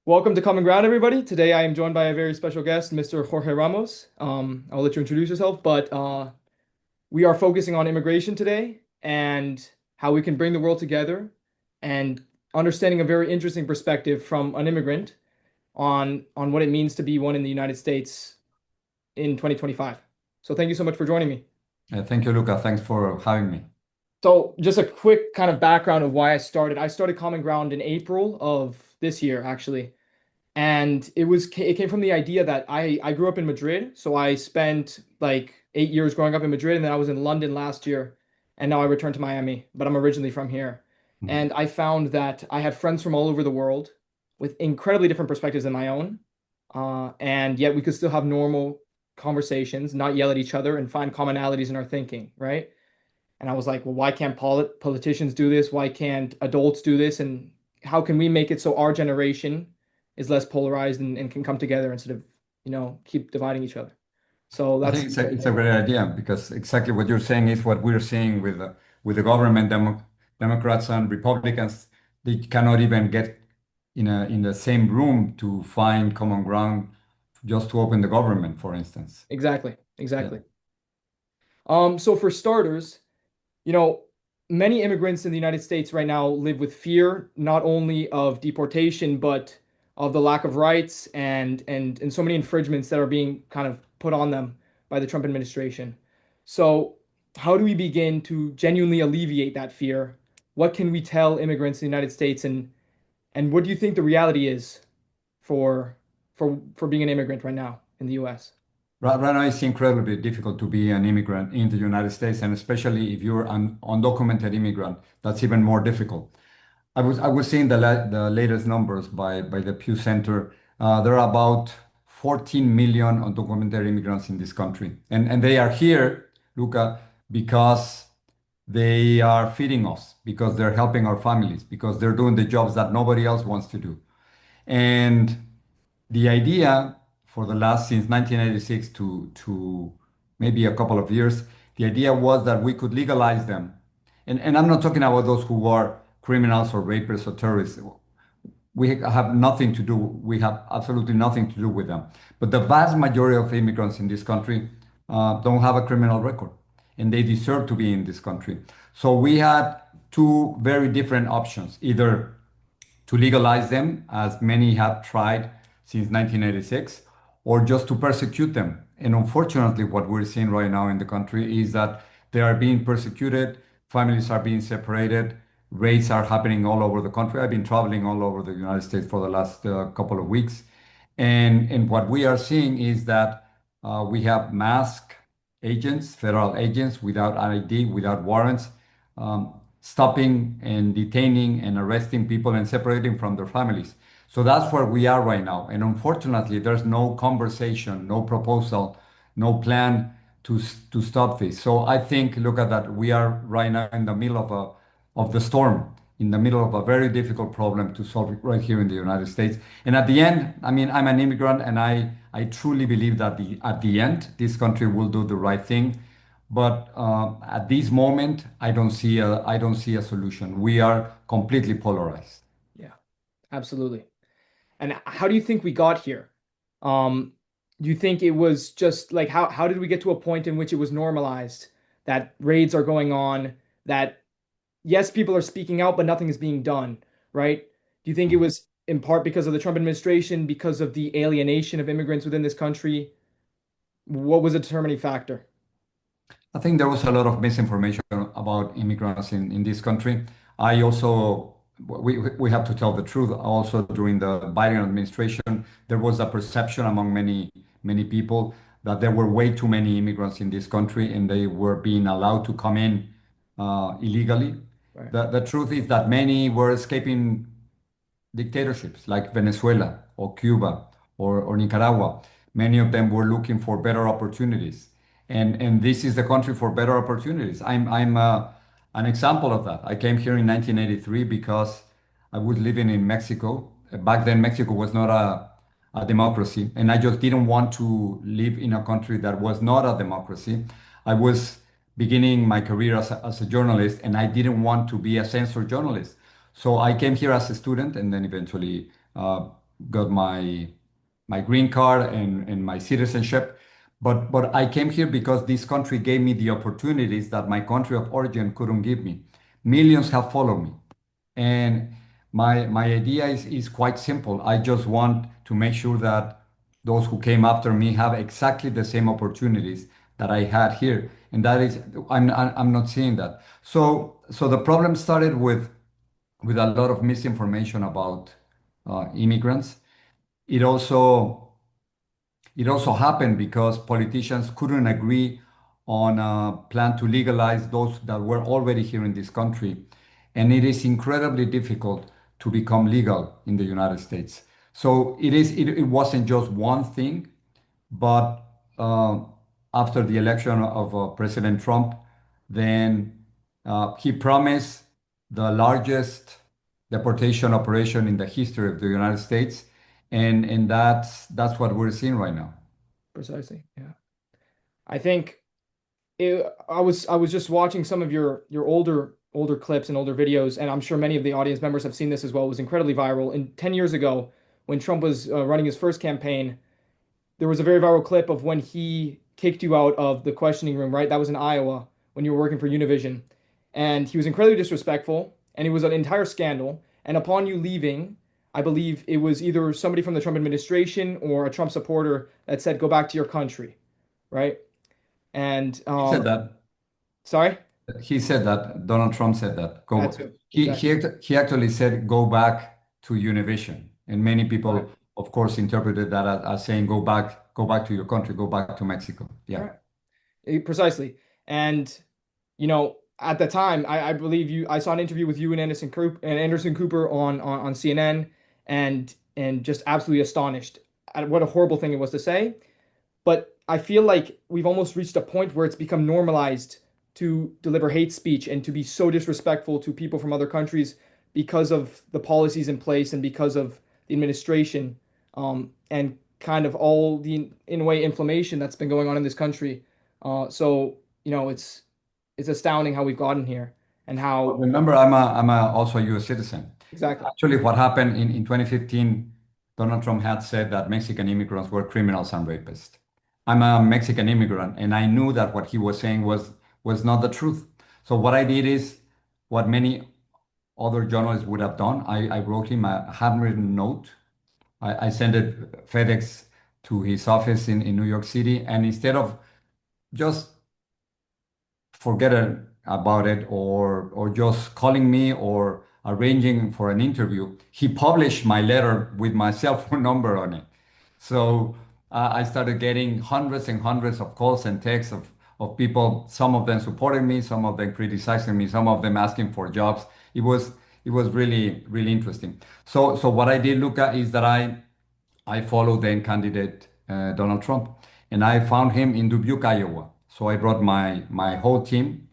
Welcome to Common Ground, everybody. Today I am joined by a very special guest, Mr. Jorge Ramos. I'll let you introduce yourself, but we are focusing on immigration today and how we can bring the world together and understanding a very interesting perspective from an immigrant on what it means to be one in the United States in 2025. So thank you so much for joining me. Thank you, Luca. Thanks for having me. So just a quick kind of background of why I started. I started Common Ground in April of this year, actually. And it came from the idea that I grew up in Madrid, so I spent like 8 years growing up in Madrid, and then I was in London last year, and now I returned to Miami, but I'm originally from here. Mhm. And I found that I had friends from all over the world with incredibly different perspectives than my own, and yet we could still have normal conversations, not yell at each other, and find commonalities in our thinking, right? And I was like, well, why can't politicians do this? Why can't adults do this? And how can we make it so our generation is less polarized and can come together instead of, keep dividing each other? So I that's think it's a great idea because exactly what you're saying is what we're seeing with the government, Democrats and Republicans. They cannot even get in the same room to find common ground just to open the government, for instance. exactly, Yeah. exactly. So for starters, you know, many immigrants in the United States right now live with fear, not only of deportation, but of the lack of rights and so many infringements that are being kind of put on them by the Trump administration. So, how do we begin to genuinely alleviate that fear? What can we tell immigrants in the United States, and what do you think the reality is for for being an immigrant right now in the US? Right now, it's incredibly difficult to be an immigrant in the United States, and especially if you're an undocumented immigrant, that's even more difficult. I was seeing the latest numbers by the Pew Center. There are about 14 million undocumented immigrants in this country, and they are here, Luca, because they are feeding us, because they're helping our families, because they're doing the jobs that nobody else wants to do. And the idea for the last since 1986 to maybe a couple of years, the idea was that we could legalize them. And I'm not talking about those who are criminals or rapists or terrorists. We have nothing to do, we have absolutely nothing to do with them. But the vast majority of immigrants in this country don't have a criminal record and they deserve to be in this country. So we had two very different options, either to legalize them, as many have tried since 1986, or just to persecute them. And unfortunately, what we're seeing right now in the country is that they are being persecuted, families are being separated, raids are happening all over the country. I've been traveling all over the United States for the last couple of weeks. And what we are seeing is that we have masked agents, federal agents without ID, without warrants, stopping and detaining and arresting people and separating from their families. So that's where we are right now. And unfortunately, there's no conversation, no proposal, no plan to stop this. So I think, look at that, we are right now in the middle of the storm, in the middle of a very difficult problem to solve right here in the United States. And at the end, I mean, I'm an immigrant, and I truly believe that at the end, this country will do the right thing. But at this moment, I don't see a solution. We are completely polarized. Yeah, absolutely. And how do you think we got here? Um, do you think it was just like how did we get to a point in which it was normalized that raids are going on, that yes, people are speaking out, but nothing is being done, right? Do you think it was in part because of the Trump administration, because of the alienation of immigrants within this country? What was a determining factor? I think there was a lot of misinformation about immigrants in this country. I also, we have to tell the truth. Also, during the Biden administration, there was a perception among many people that there were way too many immigrants in this country and they were being allowed to come in illegally. Right. The truth is that many were escaping dictatorships like Venezuela or Cuba or Nicaragua. Many of them were looking for better opportunities. And this is the country for better opportunities. I'm an example of that. I came here in 1983 because I was living in Mexico. Back then, Mexico was not a democracy, and I just didn't want to live in a country that was not a democracy. I was beginning my career as a journalist, and I didn't want to be a censored journalist. So I came here as a student and then eventually got my green card and my citizenship. But I came here because this country gave me the opportunities that my country of origin couldn't give me. Millions have followed me. And my idea is quite simple. I just want to make sure that those who came after me have exactly the same opportunities that I had here. And that is, I'm not seeing that. So the problem started with a lot of misinformation about immigrants. It also it also happened because politicians couldn't agree on a plan to legalize those that were already here in this country. And it is incredibly difficult to become legal in the United States. So it wasn't just one thing, but after the election of President Trump, then he promised the largest deportation operation in the history of the United States, and that's what we're seeing right now. Precisely. Yeah. I think I was just watching some of your older clips and older videos, and I'm sure many of the audience members have seen this as well. It was incredibly viral. And 10 years ago, when Trump was running his first campaign, there was a very viral clip of when he kicked you out of the questioning room, right? That was in Iowa when you were working for Univision. And he was incredibly disrespectful, and it was an entire scandal. And upon you leaving, I believe it was either somebody from the Trump administration or a Trump supporter that said, "Go back to your country," right? And He said that. sorry, He said that. Donald Trump said that. that Go. too. Exactly. He actually said go back to Univision, and many Right. people, of course, interpreted that as saying go back to your country, go back to Mexico. Yeah. Right. Precisely. And at the time, I believe I saw an interview with you and Anderson Cooper on CNN, and just absolutely astonished at what a horrible thing it was to say. But I feel like we've almost reached a point where it's become normalized to deliver hate speech and to be so disrespectful to people from other countries because of the policies in place and because of the administration, and kind of all the, in a way, inflammation that's been going on in this country. So, it's astounding how we've gotten here and But how remember, also a U.S. citizen. exactly. Actually, what happened in 2015, Donald Trump had said that Mexican immigrants were criminals and rapists. I'm a Mexican immigrant, and I knew that what he was saying was not the truth. So what I did is what many other journalists would have done. I wrote him a handwritten note. I sent it FedEx to his office in New York City, and instead of just forget about it or just calling me or arranging for an interview, he published my letter with my cell phone number on it. So I started getting hundreds and hundreds of calls and texts of people, some of them supporting me, some of them criticizing me, some of them asking for jobs. It was really, really interesting. So what I did, Luca, is that I followed then candidate Donald Trump, and I found him in Dubuque, Iowa. So I brought my whole team,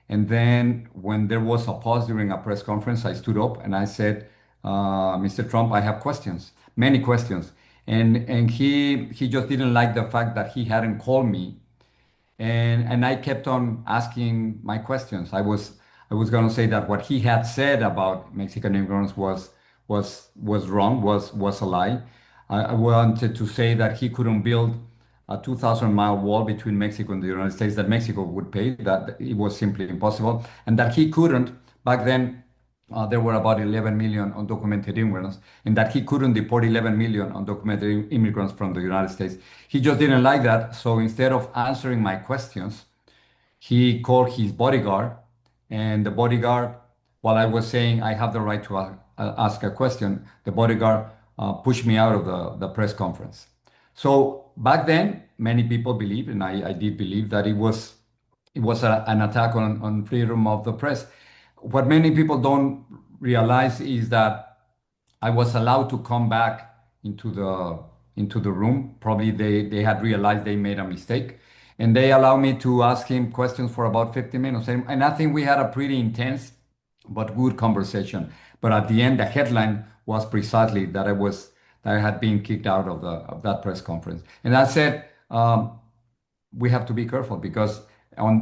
and then when there was a pause during a press conference, I stood up and I said, "Mr. Trump, I have questions, many questions," and he just didn't like the fact that he hadn't called me, and I kept on asking my questions. I was going to say that what he had said about Mexican immigrants was wrong, was a lie. I wanted to say that he couldn't build a 2,000-mile wall between Mexico and the United States that Mexico would pay, that it was simply impossible, and that he couldn't back then. There were about 11 million undocumented immigrants, and that he couldn't deport 11 million undocumented immigrants from the United States. He just didn't like that. So instead of answering my questions, he called his bodyguard, and the bodyguard, while I was saying I have the right to ask a question, the bodyguard pushed me out of the press conference. So back then, many people believed, and I did believe, that it was an attack on freedom of the press. What many people don't realize is that I was allowed to come back into the room. Probably they had realized they made a mistake, and they allowed me to ask him questions for about 50 minutes. And I think we had a pretty intense but good conversation. But at the end, the headline was precisely that I had been kicked out of that press conference. And I said, we have to be careful because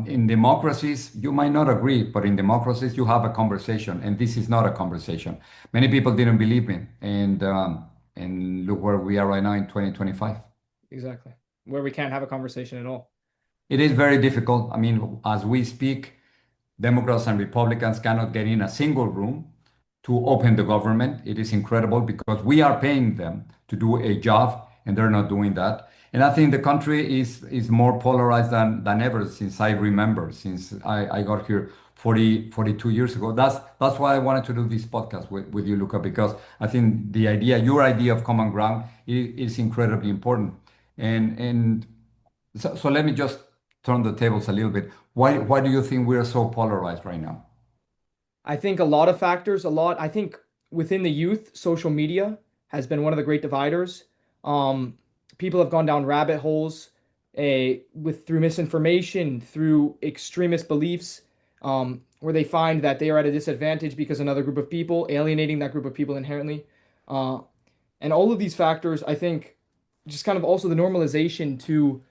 in democracies, you might not agree, but in democracies, you have a conversation, and this is not a conversation. Many people didn't believe me, and look where we are right now in 2025. Exactly. Where we can't have a conversation at all. It is very difficult. I mean, as we speak, Democrats and Republicans cannot get in a single room to open the government. It is incredible because we are paying them to do a job and they're not doing that. And I think the country is more polarized than ever since I remember, since I got here 42 years ago. That's why I wanted to do this podcast with you, Luca, because I think your idea of common ground is incredibly important. And so let me just turn the tables a little bit. Why do you think we are so polarized right now? I think a lot of factors, I think within the youth, social media has been one of the great dividers. Um, People have gone down rabbit holes through misinformation, through extremist beliefs, where they find that they are at a disadvantage because another group of people, alienating that group of people inherently. Uh, and all of these factors, I think, just kind of also the normalization to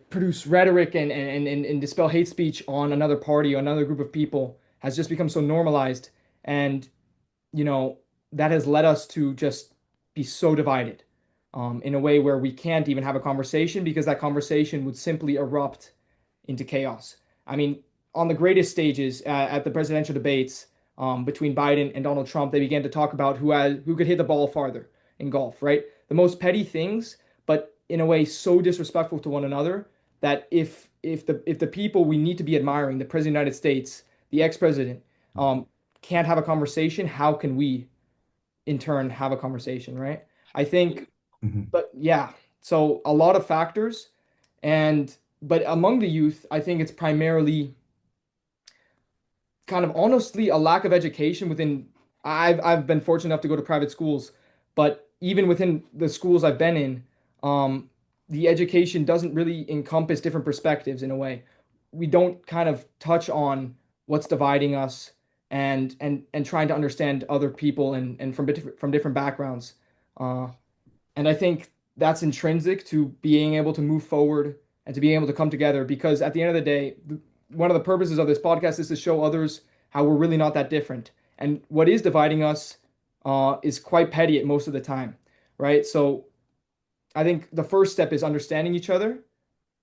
produce rhetoric and dispel hate speech on another party or another group of people has just become so normalized. And, you know, that has led us to just be so divided in a way where we can't even have a conversation because that conversation would simply erupt into chaos. I mean, on the greatest stages at the presidential debates between Biden and Donald Trump, they began to talk about who could hit the ball farther in golf, right? The most petty things, but in a way so disrespectful to one another that if the people we need to be admiring, the President of the United States, the ex-president, um, can't have a conversation, how can we in turn have a conversation, right? I think, Mhm. but yeah, so a lot of factors, and but among the youth, I think it's primarily kind of honestly a lack of education within. I've been fortunate enough to go to private schools, but even within the schools I've been in, um, the education doesn't really encompass different perspectives in a way. We don't kind of touch on what's dividing us and trying to understand other people and from different backgrounds. Uh, and I think that's intrinsic to being able to move forward and to being able to come together because at the end of the day, one of the purposes of this podcast is to show others how we're really not that different. And what is dividing us is quite petty at most of the time, right? So I think the first step is understanding each other.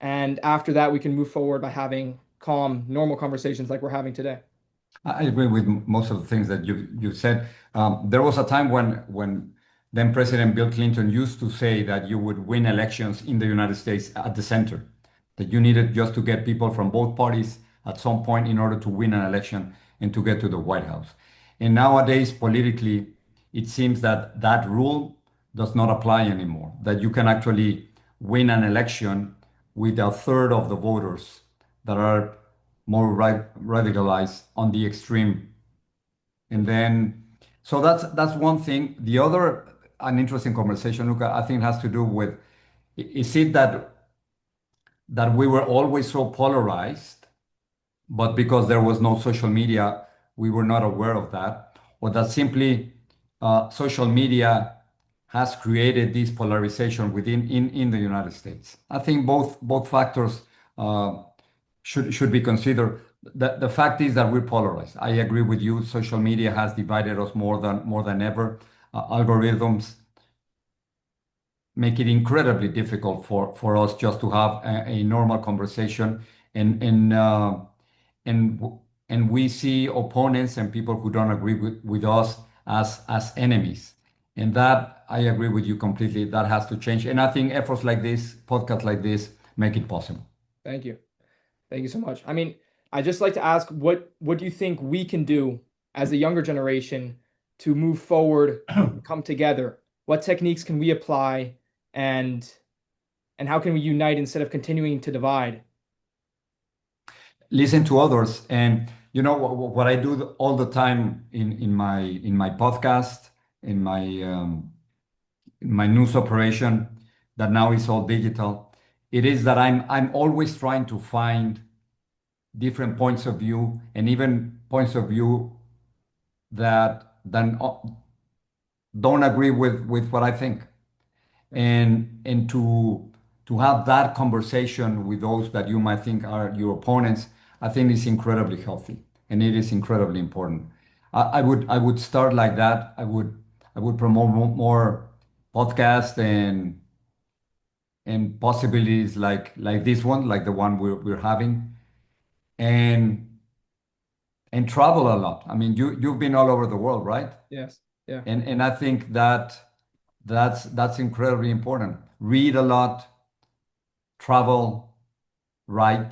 And after that, we can move forward by having calm, normal conversations like we're having today. I agree with most of the things that you said. There was a time when then President Bill Clinton used to say that you would win elections in the United States at the center, that you needed just to get people from both parties at some point in order to win an election and to get to the White House. And nowadays, politically, it seems that that rule does not apply anymore, that you can actually win an election with a third of the voters that are more radicalized on the extreme. And then, so that's one thing. The other, an interesting conversation, Luca, I think has to do with, is it that we were always so polarized, but because there was no social media, we were not aware of that, or that simply social media has created this polarization in the United States. I think both factors uh, should be considered. The fact is that we're polarized. I agree with you. Social media has divided us more than ever. Algorithms make it incredibly difficult for us just to have a normal conversation and and uh, and and we see opponents and people who don't agree with us as enemies. And that I agree with you completely. That has to change. And I think efforts like this, podcasts like this, make it possible. Thank you. Thank you so much. I mean, I just like to ask what do you think we can do as a younger generation to move forward, come together? What techniques can we apply and and how can we unite instead of continuing to divide? Listen to others, and you know what I do all the time in my podcast, in my news operation that now is all digital. It is that I'm always trying to find different points of view and even points of view that then don't agree with what I think, and to have that conversation with those that you might think are your opponents, I think is incredibly healthy and it is incredibly important. I would start like that. I would promote more podcasts and possibilities like this one, like the one we're having, and and travel a lot. I mean, you've been all over the world, right? Yes. Yeah. And I think that that's incredibly important. Read a lot, travel, write,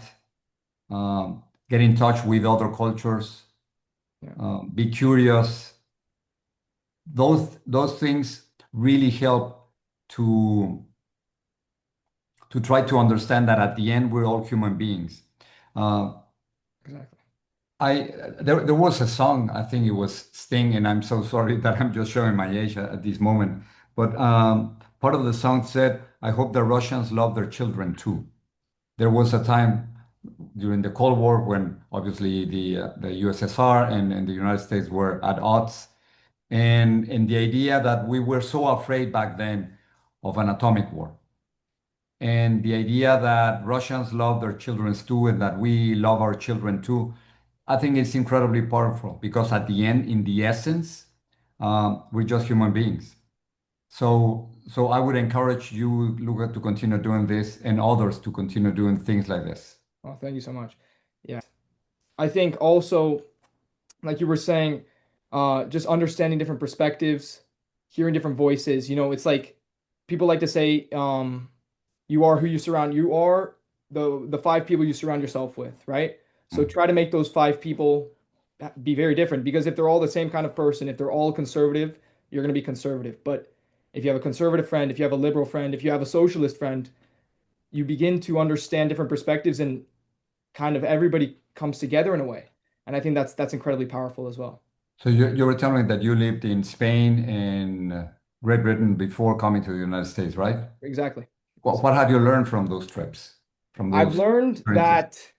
get in touch with other cultures, Yeah. be curious. Those things really help to to try to understand that at the end we're all human beings. Uh, Exactly. there was a song, I think it was Sting, and I'm so sorry that I'm just showing my age at this moment. But part of the song said, "I hope the Russians love their children too." There was a time during the Cold War when obviously the USSR and the United States were at odds, and the idea that we were so afraid back then of an atomic war. And the idea that Russians love their children too, and that we love our children too, I think it's incredibly powerful because at the end, in the essence, we're just human beings. So I would encourage you, Luca, to continue doing this and others to continue doing things like this. Oh, thank you so much. Yeah. I think also, like you were saying, just understanding different perspectives, hearing different voices. It's like people like to say, you are who you surround. You are the five people you surround yourself with, right? So Mm. try to make those five people be very different because if they're all the same kind of person, if they're all conservative, you're going to be conservative. But if you have a conservative friend, if you have a liberal friend, if you have a socialist friend, you begin to understand different perspectives and kind of everybody comes together in a way. And I think that's incredibly powerful as well. So you were telling me that you lived in Spain and Great Britain before coming to the United States, right? Exactly. What have you learned from those trips, from I've those learned experiences? that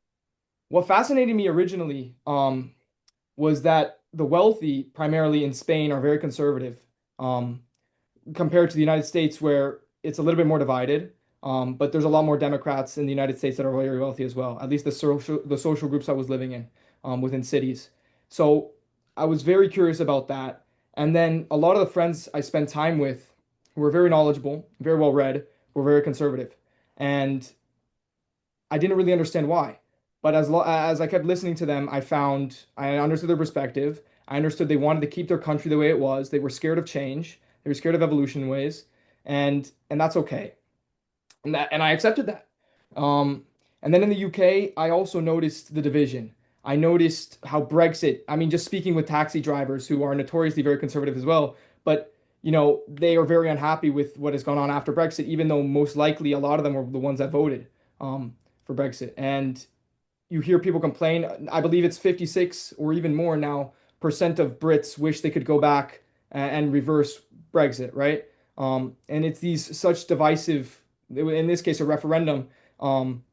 what fascinated me originally was that the wealthy, primarily in Spain, are very conservative. Um, Compared to the United States, where it's a little bit more divided. But there's a lot more Democrats in the United States that are very wealthy as well. At least the social groups I was living in within cities. So I was very curious about that. And then a lot of the friends I spent time with who were very knowledgeable, very well read, were very conservative. And I didn't really understand why. But as I kept listening to them, I understood their perspective. I understood they wanted to keep their country the way it was. They were scared of change. They were scared of evolution ways, and that's okay. And I accepted that. Um, and then in the UK, I also noticed the division. I noticed how Brexit. I mean, just speaking with taxi drivers who are notoriously very conservative as well, but they are very unhappy with what has gone on after Brexit, even though most likely a lot of them were the ones that voted for Brexit. And you hear people complain. I believe it's 56 or even more now percent of Brits wish they could go back and reverse Brexit, right? And it's these such divisive, in this case, a referendum, um,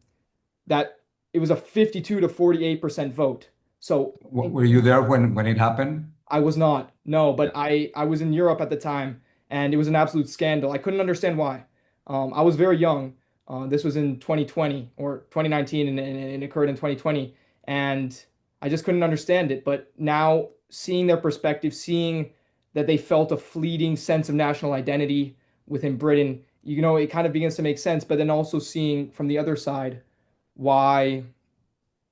that it was a 52 to 48% vote. So Were you there when it happened? I was not, no, but I was in Europe at the time, and it was an absolute scandal. I couldn't understand why. I was very young. This was in 2020 or 2019, and it occurred in 2020, and I just couldn't understand it. But now seeing their perspective, seeing that they felt a fleeting sense of national identity within Britain, it kind of begins to make sense. But then also seeing from the other side why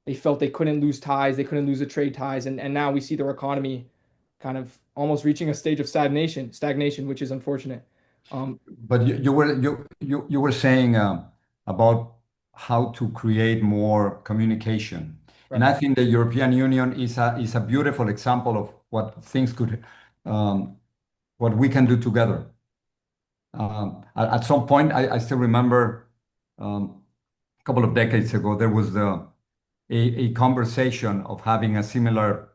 they felt they couldn't lose ties, they couldn't lose the trade ties, and now we see their economy kind of almost reaching a stage of stagnation, which is unfortunate. Um, But you were saying about how to create more communication, and right. I think the European Union is a beautiful example of what things could what we can do together. At some point, I still remember a couple of decades ago there was a conversation of having a similar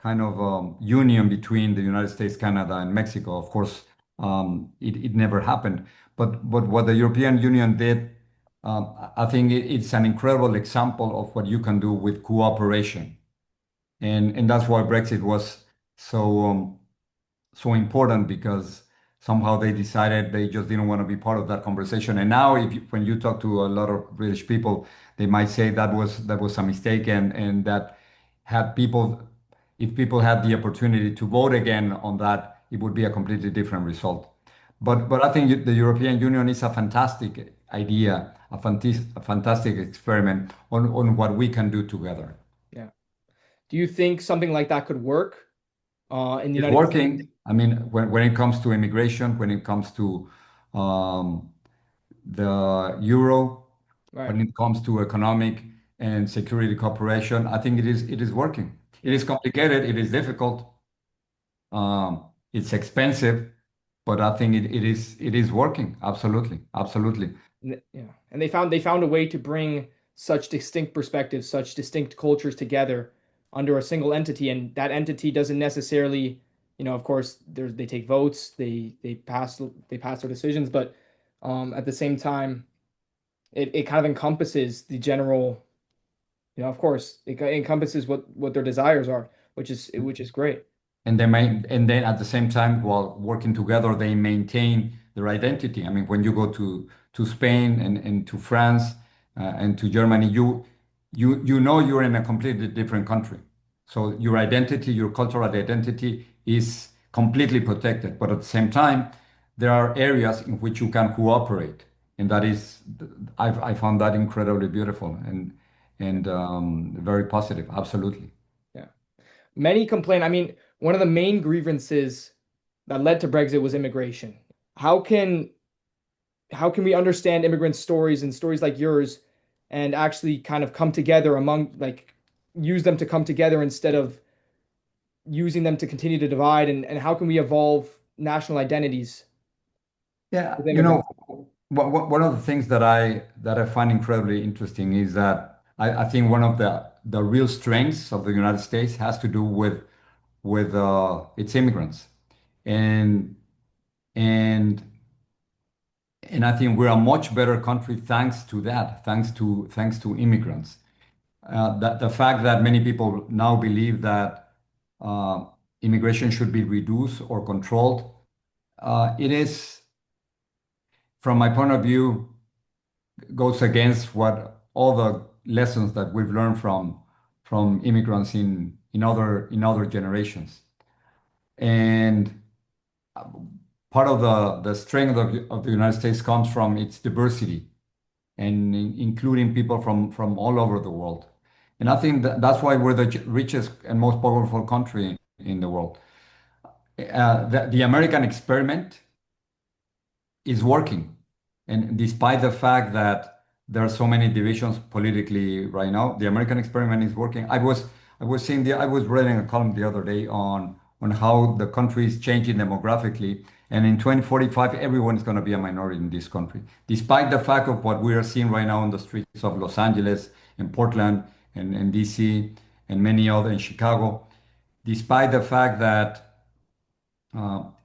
kind of union between the United States, Canada, and Mexico. Of course, it never happened. But what the European Union did, I think it's an incredible example of what you can do with cooperation, and that's why Brexit was so important because somehow they decided they just didn't want to be part of that conversation. And now, when you talk to a lot of British people, they might say that was a mistake, and that had people, if people had the opportunity to vote again on that, it would be a completely different result. But I think the European Union is a fantastic idea, a fantastic experiment on what we can do together. Yeah. Do you think something like that could work in the It's United States? working. I mean, when it comes to immigration, when it comes to um, the euro, Right. when it comes to economic and security cooperation, I think it is working. It Yeah. is complicated. It is difficult. It's expensive, but I think it is working. Absolutely, absolutely. Yeah. And they found a way to bring such distinct perspectives, such distinct cultures together under a single entity, and that entity doesn't necessarily, of course, they take votes, they pass their decisions, but at the same time, it kind of encompasses the general, of course, it encompasses what their desires are, which is great. And then at the same time, while working together, they maintain their identity. I mean, when you go to Spain and to France and to Germany, you know you're in a completely different country. So your identity, your cultural identity is completely protected. But at the same time, there are areas in which you can cooperate, and that is, I found that incredibly beautiful and very positive. Absolutely. Yeah. Many complain. I mean, one of the main grievances that led to Brexit was immigration. How can how can we understand immigrant stories and stories like yours and actually kind of come together among, like, use them to come together instead of using them to continue to divide, and how can we evolve national identities Yeah, with immigrants? one of the things that I find incredibly interesting is that I think one of the real strengths of the United States has to do with its immigrants, and and and I think we're a much better country thanks to that, thanks to immigrants. That the fact that many people now believe that uh, immigration should be reduced or controlled, it is, from my point of view, goes against what all the lessons that we've learned from immigrants in other generations. And part of the strength of the United States comes from its diversity and including people from all over the world. And I think that's why we're the richest and most powerful country in the world. The American experiment is working. And despite the fact that there are so many divisions politically right now, the American experiment is working. I was reading a column the other day on how the country is changing demographically. And in 2045, everyone is going to be a minority in this country, despite the fact of what we are seeing right now on the streets of Los Angeles and Portland and DC and many other in Chicago, despite the fact that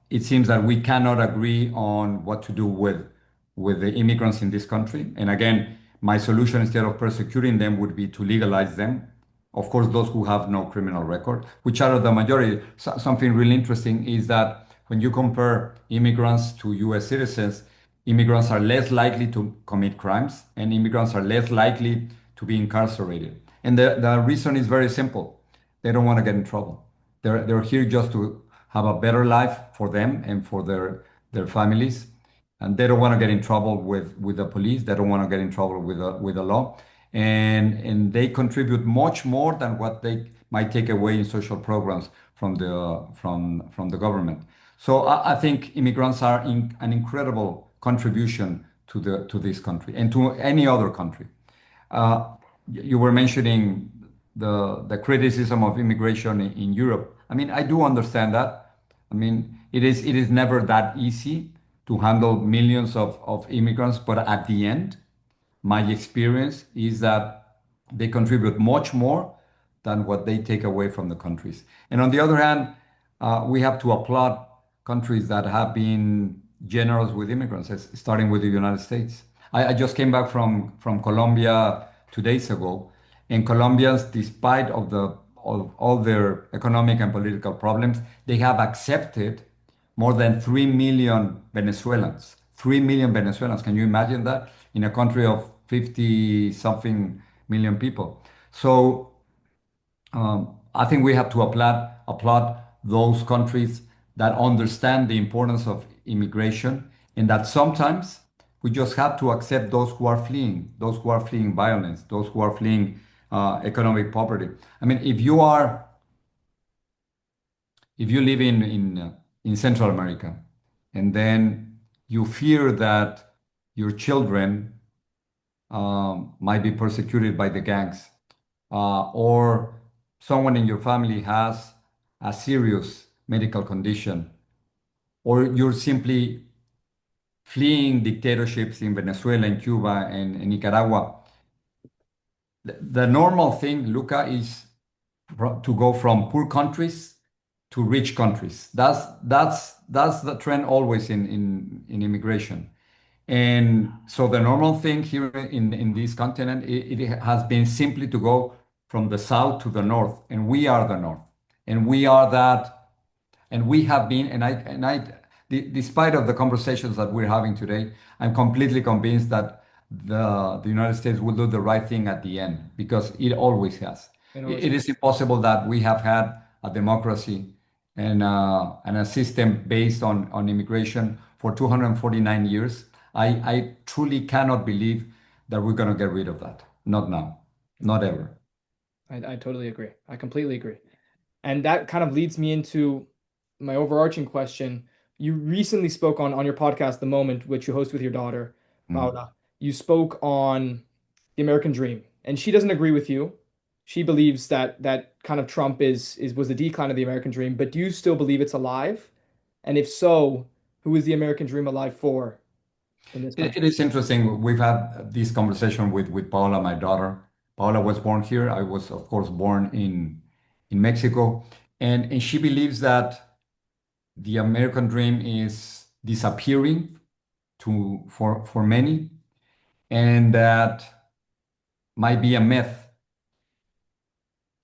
it seems that we cannot agree on what to do with the immigrants in this country. And again, my solution instead of persecuting them would be to legalize them. Of course, those who have no criminal record, which are the majority. Something really interesting is that when you compare immigrants to US citizens, immigrants are less likely to commit crimes and immigrants are less likely to be incarcerated. And the reason is very simple. They don't want to get in trouble. They're here just to have a better life for them and for their families, and they don't want to get in trouble with the police. They don't want to get in trouble with the law, and they contribute much more than what they might take away in social programs from the government. So I think immigrants are an incredible contribution to this country and to any other country. You were mentioning the criticism of immigration in Europe. I mean, I do understand that. I mean, it is never that easy to handle millions of immigrants, but at the end, my experience is that they contribute much more than what they take away from the countries. And on the other hand, we have to applaud countries that have been generous with immigrants, starting with the United States. I just came back from Colombia 2 days ago, and Colombians, despite of all their economic and political problems, they have accepted more than 3 million Venezuelans. 3 million Venezuelans. Can you imagine that? In a country of 50 something million people. So I think we have to applaud those countries that understand the importance of immigration, and that sometimes we just have to accept those who are fleeing violence, those who are fleeing economic poverty. I mean, if you live in Central America, and then you fear that your children might be persecuted by the gangs, or someone in your family has a serious medical condition, or you're simply fleeing dictatorships in Venezuela, in Cuba, and in Nicaragua. The normal thing, Luca, is to go from poor countries to rich countries. That's the trend always in immigration. And so the normal thing here in this continent, it has been simply to go from the south to the north, and we are the north, and we are that, and we have been, despite of the conversations that we're having today, I'm completely convinced that the United States will do the right thing at the end because it always has. It always It has. is impossible that we have had a democracy and a system based on immigration for 249 years. I truly cannot believe that we're going to get rid of that. Not now, not ever. I totally agree. I completely agree. And that kind of leads me into my overarching question. You recently spoke on your podcast, The Moment, which you host with your daughter, Mhm. Paula. You spoke on the American dream, and she doesn't agree with you. She believes that that kind of Trump is was the decline of the American dream, but do you still believe it's alive? And if so, who is the American dream alive for in this It country? is interesting. We've had this conversation with Paula, my daughter. Paula was born here. I was, of course, born in Mexico. And she believes that the American dream is disappearing for many, and that might be a myth.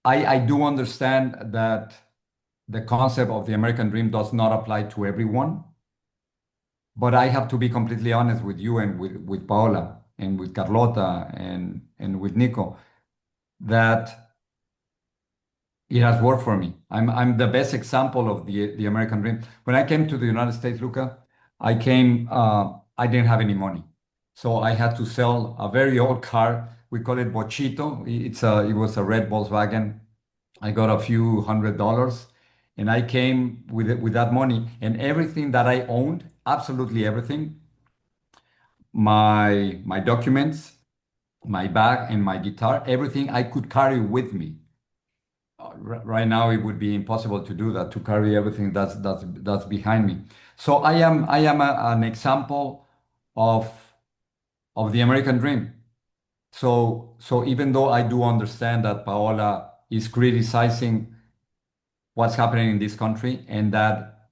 I do understand that the concept of the American dream does not apply to everyone, but I have to be completely honest with you and with Paola and with Carlota and with Nico that it has worked for me. I'm the best example of the American dream. When I came to the United States, Luca, I didn't have any money. So I had to sell a very old car. We call it Bochito. It was a red Volkswagen. I got a few $100s, and I came with that money, and everything that I owned, absolutely everything, my documents, my bag and my guitar, everything I could carry with me. Right now, it would be impossible to do that, to carry everything that's behind me. So I am an example of of the American dream. So even though I do understand that Paola is criticizing what's happening in this country, and that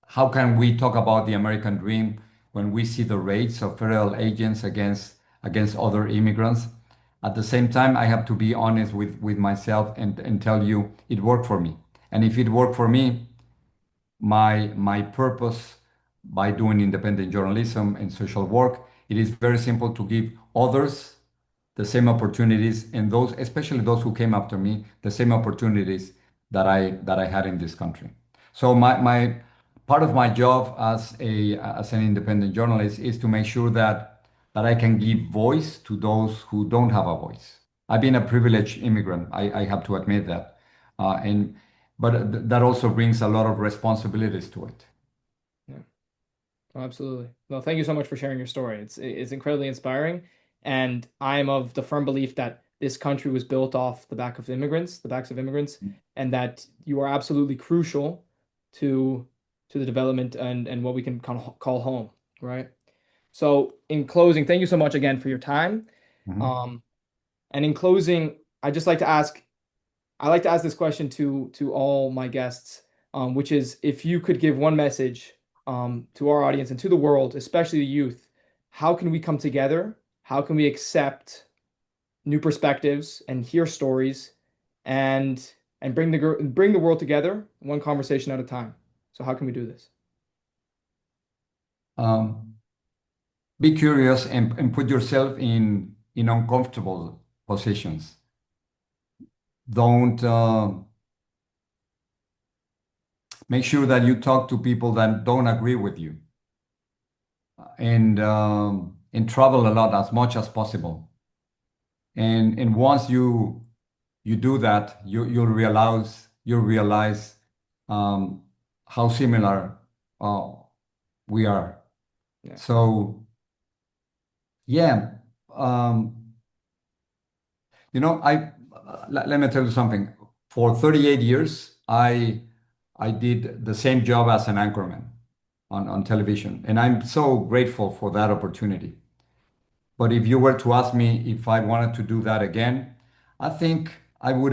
how can we talk about the American dream when we see the raids of federal agents against other immigrants? At the same time, I have to be honest with myself and tell you it worked for me. And if it worked for me, my purpose by doing independent journalism and social work, it is very simple to give others the same opportunities, and those, especially those who came after me, the same opportunities that I had in this country. So my part of my job as an independent journalist is to make sure that I can give voice to those who don't have a voice. I've been a privileged immigrant. I have to admit that, and but that also brings a lot of responsibilities to it. Yeah. Oh, absolutely. Well, thank you so much for sharing your story. It's incredibly inspiring, and I'm of the firm belief that this country was built off the backs of immigrants, and that you are absolutely crucial to the development and what we can kind of call home, right? So, in closing, thank you so much again for your time. Mhm. Um, and in closing, I just like to ask I like to ask this question to all my guests, which is if you could give one message to our audience and to the world, especially the youth, how can we come together? How can we accept new perspectives and hear stories and bring the world together one conversation at a time? So how can we do this? Um, be curious and put yourself in uncomfortable positions. Don't make sure that you talk to people that don't agree with you, and travel a lot as much as possible. And once you do that, you'll realize um, how similar uh, we are. Yeah. So yeah, um, let me tell you something. For 38 years, I did the same job as an anchorman on television, and I'm so grateful for that opportunity. But if you were to ask me if I wanted to do that again, I think I would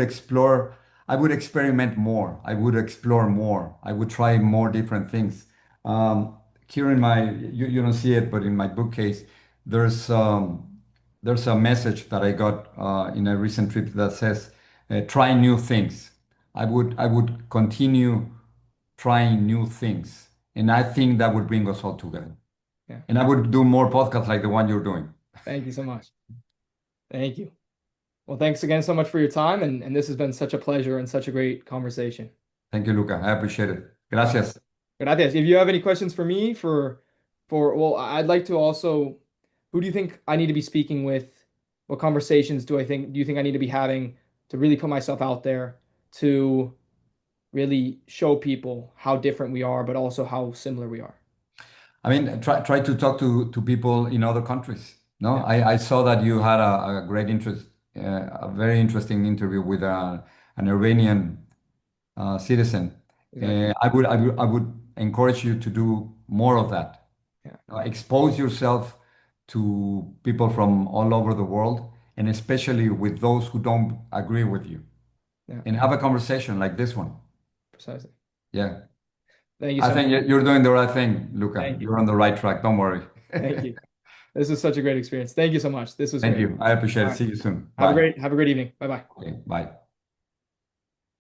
experiment more, I would explore more, I would try more different things. Um, Here in you don't see it, but in my bookcase, there's um, there's a message that I got in a recent trip that says, "Try new things." I would continue trying new things, and I think that would bring us all together. Yeah. And I would do more podcasts like the one you're doing. Thank you so much. Thank you. Well, thanks again so much for your time, and this has been such a pleasure and such a great conversation. Thank you, Luca. I appreciate it. All right. Gracias. Gracias. If you have any questions for me well, I'd like to also, who do you think I need to be speaking with? What conversations do you think I need to be having to really put myself out there to really show people how different we are, but also how similar we are? I mean, try to talk to people in other countries. No, Yeah, I saw that you had a great interest, a very interesting interview with an Iranian citizen. exactly. I would encourage you to do more of that. Yeah, Expose yourself to people from all over the world, and especially with those who don't agree with you, yeah, and have a conversation like this one. precisely. Yeah. Thank you I so much. think you're doing the right thing, Luca. Thank you. You're on the right track. Don't worry. Thank you. This was such a great experience. Thank you so much. This was Thank great. you. I appreciate All it. right. See you soon. Bye. Have a great evening. Bye bye. Okay, bye.